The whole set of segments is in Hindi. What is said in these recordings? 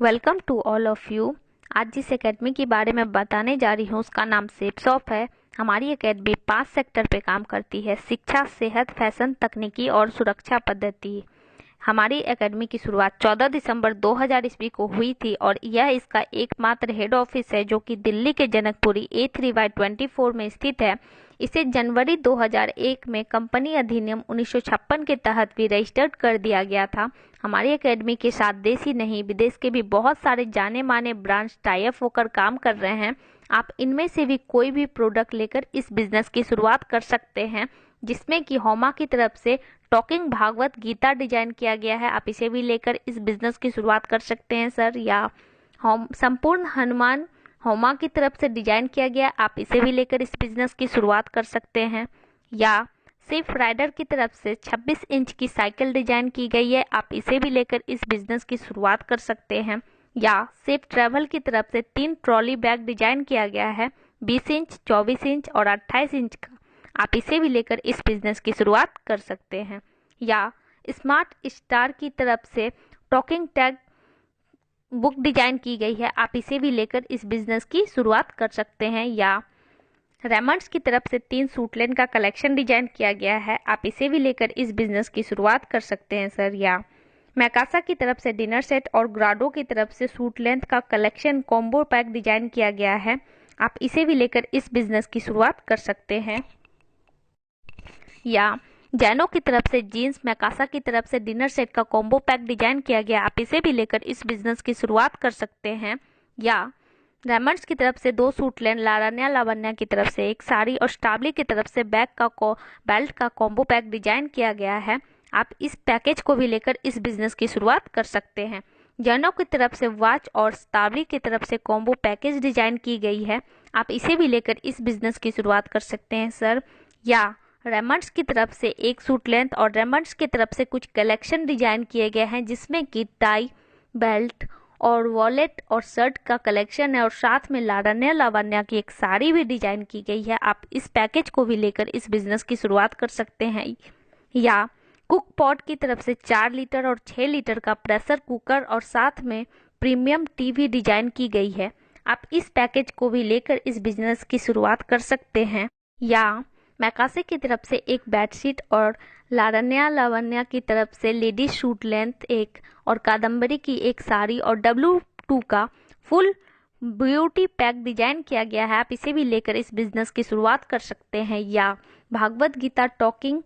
Welcome to all of you. आज जिस एकेडमी के बारे में बताने जा रही हूँ उसका नाम शेप्सऑफ है। हमारी एकेडमी 5 सेक्टर पे काम करती है: शिक्षा, सेहत, फैशन, तकनीकी और सुरक्षा पद्धति। हमारी एकेडमी की शुरुआत 14 दिसंबर 2000 ईस्वी को हुई थी और यह इसका एकमात्र हेड ऑफिस है जो कि दिल्ली के जनकपुरी A3/24 में स्थित है। इसे जनवरी 2001 में कंपनी अधिनियम 1956 के तहत भी रजिस्टर्ड कर दिया गया था। हमारी एकेडमी के साथ देश ही नहीं विदेश के भी बहुत सारे जाने माने ब्रांच टाई अप होकर काम कर रहे हैं। आप इनमें से भी कोई भी प्रोडक्ट लेकर इस बिजनेस की शुरुआत कर सकते हैं, जिसमें कि होमा की तरफ से टॉकिंग भागवत गीता डिजाइन किया गया है। आप इसे भी लेकर इस बिजनेस की शुरुआत कर सकते हैं सर। या होम संपूर्ण हनुमान होमा की तरफ से डिजाइन किया गया, आप इसे भी लेकर इस बिजनेस की शुरुआत कर सकते हैं। या सिर्फ राइडर की तरफ से 26 इंच की साइकिल डिजाइन की गई है, आप इसे भी लेकर इस बिजनेस की शुरुआत कर सकते हैं। या सिर्फ ट्रेवल की तरफ से 3 ट्रॉली बैग डिजाइन किया गया है, 20 इंच, 24 इंच और 28 इंच का, आप इसे भी लेकर इस बिजनेस की शुरुआत कर सकते हैं। या स्मार्ट स्टार की तरफ से टॉकिंग टैग बुक डिजाइन की गई है, आप इसे भी लेकर इस बिजनेस की शुरुआत कर सकते हैं। या रेमंड्स की तरफ से 3 सूट लेंथ का कलेक्शन डिजाइन किया गया है, आप इसे भी लेकर इस बिजनेस की शुरुआत कर सकते हैं सर। या मैकासा की तरफ से डिनर सेट और ग्राडो की तरफ से सूट लेंथ का कलेक्शन कॉम्बो पैक डिजाइन किया गया है, आप इसे भी लेकर इस बिजनेस की शुरुआत कर सकते हैं। या जैनो की तरफ से जीन्स मैकासा की तरफ से डिनर सेट का कॉम्बो पैक डिजाइन किया गया, आप इसे भी लेकर इस बिजनेस की शुरुआत कर सकते हैं। या रेमंड्स की तरफ से 2 सूट लेन, लावण्या लावण्या की तरफ से एक साड़ी और स्टाबली की तरफ से बेल्ट का कॉम्बो पैक डिजाइन किया गया है, आप इस पैकेज को भी लेकर इस बिजनेस की शुरुआत कर सकते हैं। जैनो की तरफ से वॉच और स्टाबली की तरफ से कॉम्बो पैकेज डिजाइन की गई है, आप इसे भी लेकर इस बिजनेस की शुरुआत कर सकते हैं सर। या रेमंड्स की तरफ से एक सूट लेंथ और रेमंड्स की तरफ से कुछ कलेक्शन डिजाइन किए गए हैं, जिसमें कि टाई, बेल्ट और वॉलेट और शर्ट का कलेक्शन है और साथ में लावण्या लावण्या की एक साड़ी भी डिजाइन की गई है, आप इस पैकेज को भी लेकर इस बिजनेस की शुरुआत कर सकते हैं। या कुक पॉट की तरफ से 4 लीटर और 6 लीटर का प्रेशर कुकर और साथ में प्रीमियम टीवी डिजाइन की गई है, आप इस पैकेज को भी लेकर इस बिजनेस की शुरुआत कर सकते हैं। या मैकासे की तरफ से एक बेडशीट और लावण्या लावण्या की तरफ से लेडीज सूट लेंथ एक और कादम्बरी की एक साड़ी और W2 का फुल ब्यूटी पैक डिजाइन किया गया है, आप इसे भी लेकर इस बिजनेस की शुरुआत कर सकते हैं। या भागवत गीता टॉकिंग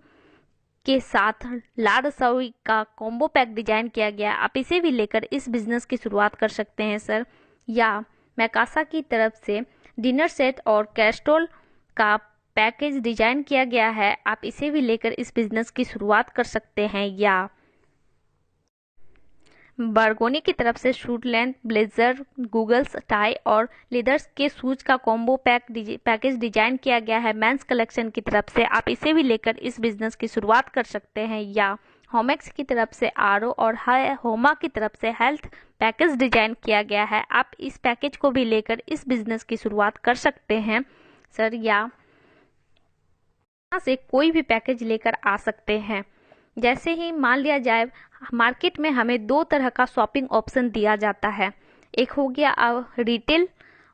के साथ लाड रसोई का कॉम्बो पैक डिजाइन किया गया, आप इसे भी लेकर इस बिजनेस की शुरुआत कर सकते हैं सर। या मैकासा की तरफ से डिनर सेट और कैस्ट्रोल का पैकेज डिजाइन किया गया है, आप इसे भी लेकर इस बिजनेस की शुरुआत कर सकते हैं। या बरगोनी की तरफ से suit length, blazer, goggles, tie और लेदर्स के शूज का कॉम्बो पैकेज डिजाइन किया गया है मेंस कलेक्शन की तरफ से, आप इसे भी लेकर इस बिजनेस की शुरुआत कर सकते हैं। या होमेक्स की तरफ से आरओ और होमा की तरफ से हेल्थ पैकेज डिजाइन किया गया है, आप इस पैकेज को भी लेकर इस बिजनेस की शुरुआत कर सकते हैं सर। या से कोई भी पैकेज लेकर आ सकते हैं। जैसे ही मान लिया जाए मार्केट में हमें 2 तरह का शॉपिंग ऑप्शन दिया जाता है, एक हो गया रिटेल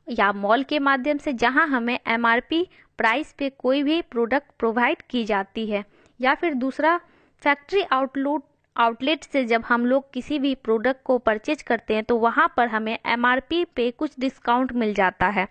या मॉल के माध्यम से जहां हमें MRP प्राइस पे कोई भी प्रोडक्ट प्रोवाइड की जाती है, या फिर दूसरा फैक्ट्री आउटलेट से जब हम लोग किसी भी प्रोडक्ट को परचेज करते हैं तो वहां पर हमें MRP पे कुछ डिस्काउंट मिल जाता है।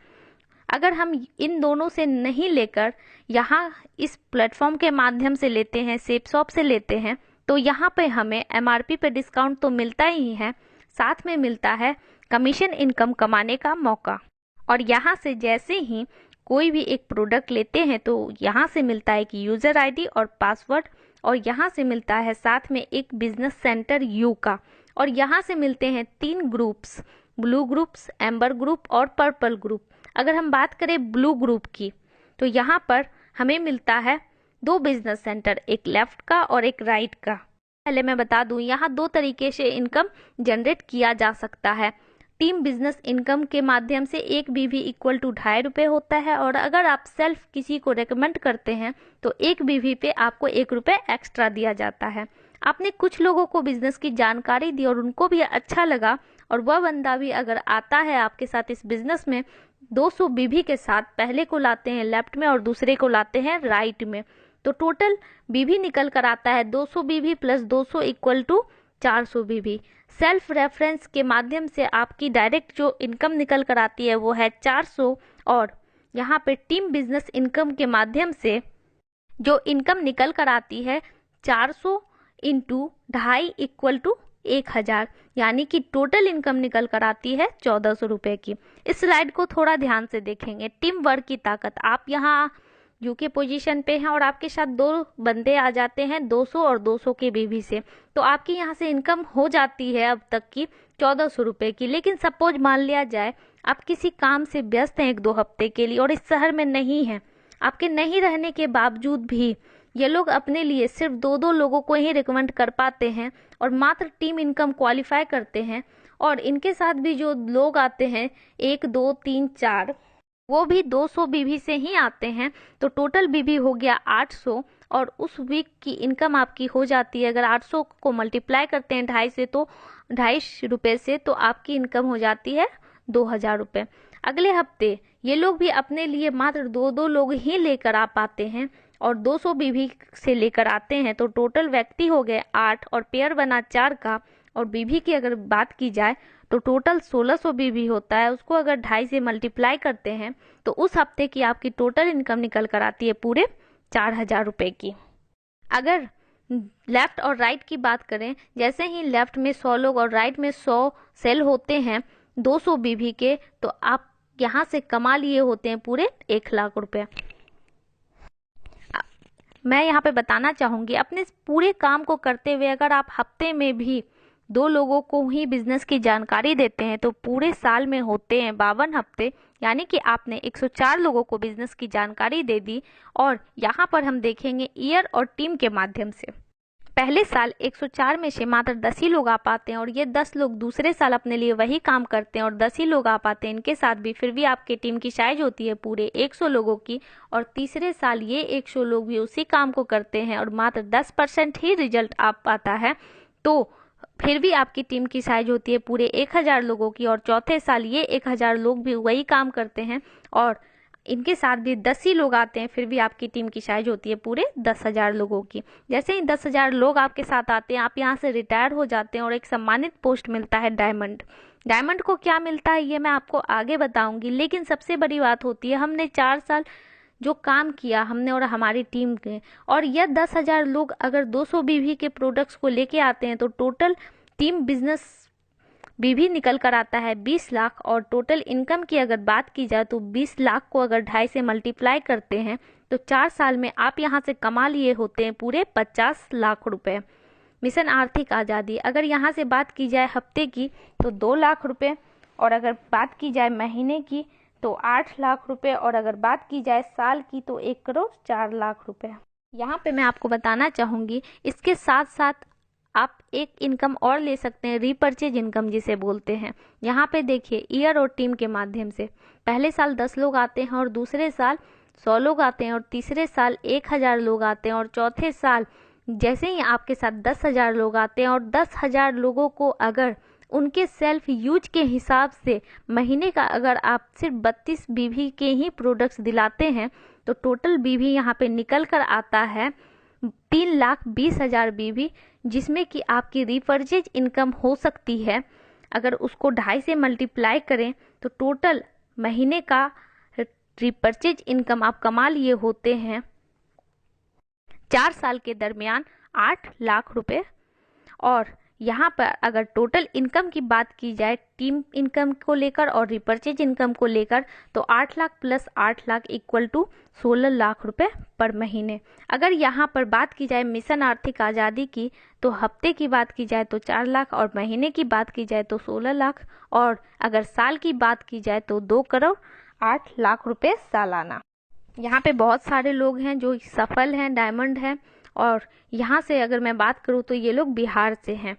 अगर हम इन दोनों से नहीं लेकर यहाँ इस प्लेटफॉर्म के माध्यम से लेते हैं, शेप्सऑफ से लेते हैं, तो यहाँ पे हमें MRP पे डिस्काउंट तो मिलता ही है, साथ में मिलता है कमीशन इनकम कमाने का मौका। और यहाँ से जैसे ही कोई भी एक प्रोडक्ट लेते हैं तो यहाँ से मिलता है कि यूजर ID और पासवर्ड, और यहाँ से मिलता है साथ में एक बिजनेस सेंटर यू का, और यहाँ से मिलते हैं 3 groups, blue groups, amber group और पर्पल ग्रुप। अगर हम बात करें ब्लू ग्रुप की तो यहाँ पर हमें मिलता है 2 बिजनेस सेंटर, एक लेफ्ट का और एक राइट का। पहले मैं बता दूं यहाँ 2 तरीके से इनकम जनरेट किया जा सकता है। टीम बिजनेस इनकम के माध्यम से एक BV इक्वल टू 2.5 रुपये होता है, और अगर आप सेल्फ किसी को रेकमेंड करते हैं तो एक BV पे आपको 1 रुपये एक्स्ट्रा दिया जाता है। आपने कुछ लोगों को बिजनेस की जानकारी दी और उनको भी अच्छा लगा और वह बंदा भी अगर आता है आपके साथ इस बिजनेस में 200 बीवी के साथ, पहले को लाते हैं लेफ्ट में और दूसरे को लाते हैं राइट में, तो टोटल बीवी निकल कर आता है 200 बीवी प्लस 200 इक्वल टू 400 बीवी। सेल्फ रेफरेंस के माध्यम से आपकी डायरेक्ट जो इनकम निकल कर आती है वो है 400, और यहाँ पे टीम बिजनेस इनकम के माध्यम से जो इनकम निकल कर आती है 400 इंटू 2.5 इक्वल टू 1000, यानी कि टोटल इनकम निकल कर आती है 1400 रुपए की। इस स्लाइड को थोड़ा ध्यान से देखेंगे। टीम वर्क की ताकत, आप यहाँ यूके पोजीशन पे हैं और आपके साथ 2 बंदे आ जाते हैं 200 और 200 के बीवी से, तो आपकी यहाँ से इनकम हो जाती है अब तक की 1400 रुपए की। लेकिन सपोज मान लिया जाए आप किसी काम से व्यस्त हैं 1-2 हफ्ते के लिए और इस शहर में नहीं हैं, आपके नहीं रहने के बावजूद भी ये लोग अपने लिए सिर्फ 2-2 लोगों को ही रिकमेंड कर पाते हैं और मात्र टीम इनकम क्वालिफाई करते हैं, और इनके साथ भी जो लोग आते हैं 1, 2, 3, 4 वो भी 200 बीवी से ही आते हैं, तो टोटल बीवी हो गया 800, और उस वीक की इनकम आपकी हो जाती है, अगर 800 को मल्टीप्लाई करते हैं 2.5 से तो 250 रुपये से, तो आपकी इनकम हो जाती है 2000 रुपये। अगले हफ्ते ये लोग भी अपने लिए मात्र 2-2 लोग ही लेकर आ पाते हैं और 200 बीवी से लेकर आते हैं, तो टोटल व्यक्ति हो गए 8 और पेयर बना 4 का, और बीवी की अगर बात की जाए तो टोटल 1600 बीवी होता है, उसको अगर 2.5 से मल्टीप्लाई करते हैं तो उस हफ्ते की आपकी टोटल इनकम निकल कर आती है पूरे 4000 रुपये की। अगर लेफ्ट और राइट की बात करें, जैसे ही लेफ्ट में 100 लोग और राइट में 100 सेल होते हैं 200 बीवी के, तो आप यहाँ से कमा लिए होते हैं पूरे 1 लाख रुपए। मैं यहाँ पे बताना चाहूंगी, अपने पूरे काम को करते हुए अगर आप हफ्ते में भी 2 लोगों को ही बिजनेस की जानकारी देते हैं तो पूरे साल में होते हैं 52 हफ्ते, यानी कि आपने 104 लोगों को बिजनेस की जानकारी दे दी। और यहाँ पर हम देखेंगे ईयर और टीम के माध्यम से, पहले साल 104 में से मात्र 10 ही लोग आ पाते हैं, और ये 10 लोग दूसरे साल अपने लिए वही काम करते हैं और 10 ही लोग आ पाते हैं इनके साथ भी, फिर भी आपकी टीम की साइज होती है पूरे 100 लोगों की, और तीसरे साल ये 100 लोग भी उसी काम को करते हैं और मात्र 10% ही रिजल्ट आ पाता है, तो फिर भी आपकी टीम की साइज होती है पूरे 1000 लोगों की, और चौथे साल ये 1000 लोग भी वही काम करते हैं और इनके साथ भी 10 ही लोग आते हैं, फिर भी आपकी टीम की साइज होती है पूरे 10,000 लोगों की। जैसे ही 10,000 लोग आपके साथ आते हैं, आप यहाँ से रिटायर हो जाते हैं और एक सम्मानित पोस्ट मिलता है डायमंड। डायमंड को क्या मिलता है ये मैं आपको आगे बताऊंगी, लेकिन सबसे बड़ी बात होती है हमने 4 साल जो काम किया हमने और हमारी टीम के, और यह 10,000 लोग अगर 200 बीवी के प्रोडक्ट्स को लेके आते हैं तो टोटल टीम बिजनेस बीवी निकल कर आता है 20 लाख, और टोटल इनकम की अगर बात की जाए तो 20 लाख को अगर 2.5 से मल्टीप्लाई करते हैं तो 4 साल में आप यहाँ से कमा लिए होते हैं पूरे 50 लाख रुपए। मिशन आर्थिक आज़ादी, अगर यहाँ से बात की जाए हफ्ते की तो 2 लाख रुपए, और अगर बात की जाए महीने की तो 8 लाख रुपए, और अगर बात की जाए साल की तो 1 करोड़ 4 लाख रुपए। यहाँ पे मैं आपको बताना चाहूँगी, इसके साथ साथ आप एक इनकम और ले सकते हैं, रीपर्चेज इनकम जिसे बोलते हैं। यहाँ पे देखिए ईयर और टीम के माध्यम से पहले साल 10 लोग आते हैं और दूसरे साल 100 लोग आते हैं और तीसरे साल 1000 लोग आते हैं, और चौथे साल जैसे ही आपके साथ 10,000 लोग आते हैं, और 10,000 लोगों को अगर उनके सेल्फ यूज के हिसाब से महीने का अगर आप सिर्फ 32 बीवी के ही प्रोडक्ट्स दिलाते हैं तो टोटल बीवी यहाँ पे निकल कर आता है 3,20,000 बीवी, जिसमें कि आपकी रीपर्चेज इनकम हो सकती है, अगर उसको 2.5 से मल्टीप्लाई करें तो टोटल महीने का रीपर्चेज इनकम आप कमा लिए होते हैं 4 साल के दरमियान 8 लाख रुपए। और यहाँ पर अगर टोटल इनकम की बात की जाए टीम इनकम को लेकर और रीपर्चेज इनकम को लेकर तो 8 lakh plus 8 lakh equal to 16 lakh रुपए पर महीने। अगर यहाँ पर बात की जाए मिशन आर्थिक आज़ादी की तो हफ्ते की बात की जाए तो 4 लाख, और महीने की बात की जाए तो 16 लाख, और अगर साल की बात की जाए तो 2 करोड़ 8 लाख रुपए सालाना। यहाँ पे बहुत सारे लोग हैं जो सफल हैं, डायमंड हैं, और यहाँ से अगर मैं बात करूँ तो ये लोग बिहार से हैं।